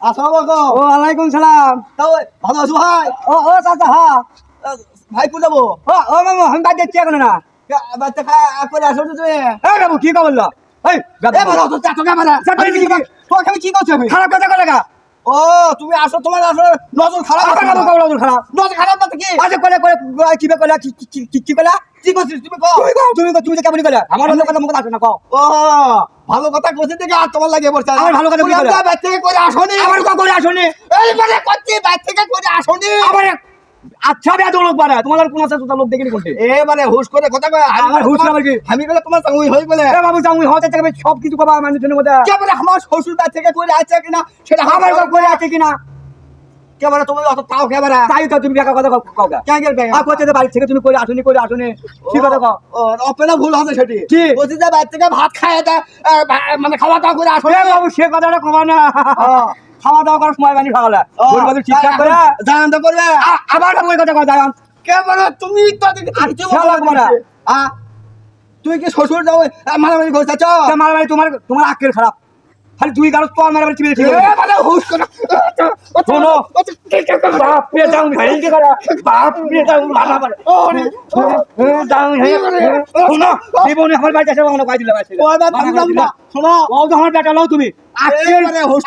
আসসালামু আলাইকুম। ওয়ালাইকুম সালাম। তাও ভালো আছো ভাই? ও চাচা হ্যাঁ। ভাই কোন যাবো? ও মামু আমি বাদ দিচ্ছি এখন না। বাচ্চা করে আসো তো তুমি। এই বাবু কি বললো? এই এ বলো তো চাচা ক্যামেরা। তোকে আমি কি করছি আমি? খারাপ কথা কলে গা। ও তুমি আসো, তোমার আসো নজর খারাপ আছে। আমার বাবু নজর খারাপ। নজর খারাপ না তো কি? আচ্ছা কলে কি বে কলে কি কলে? কি করছিস তুমি কও? তুমি তো কেমন কলে? আমার অন্য কথা মুখ আসে না কও। ও ভালো কথা কইতে থেকে আর তোমার লাগে পড়ছে। আমার ভালো কথা কি বলে? বাইরে থেকে করে আসোনি। আমার কো করে আসুনি। এই মানে করছি বাইরে থেকে করে আসোনি। আমার আচ্ছা বে লোক বাড়া তোমার আর কোন আছে তোর লোক দেখি কোনতে? এ মানে হুশ করে কথা কয়। আমার হুশ না কি? আমি বলে তোমার সঙ্গই হই বলে। এ বাবু জামুই হতে থেকে সব কিছু কবা মানুষের মধ্যে। কে বলে আমার শ্বশুর বাড়ি থেকে করে আছে কিনা সেটা আমার কো করে আছে কিনা? কে বলে তুমি অত তাও কে বলে? তাই তো তুমি বেকা কথা কও গা। কে গেল আর কইতে বাড়ি থেকে তুমি করে আসুনি কি কথা কও? ও অপেনা ভুল হবে সেটি। কি? বলছি যে বাড়ি থেকে ভাত খায় তা মানে খাওয়া দাওয়া করে আসো। এ বাবু সে কথাটা কবা না। খাওয়া দাওয়া করার সময় বানি সকালে গরিবাদু ঠিকঠাক করে জানান তো করবে। আবার ওই কথা কয় জান কে বলে তুমি তো আচ্ছা লাগবে না। তুই কি শ্বশুর যাও মারামারি করতে চাচ্ছ? মারামারি তোমার আক্কেল খারাপ খালি দুই গারো তো মারামারি চিবিয়ে ঠিক আছে মানে হুশ করে শোনো বাপ রে যাও ভাই কি করা বাপ রে যাও মারা মারা যাও শোনো জীবনে আমার বাড়িতে এসে কখনো পাই দিলে শোনো ও তো আমার বেটা লও তুমি আক্কেল হুশ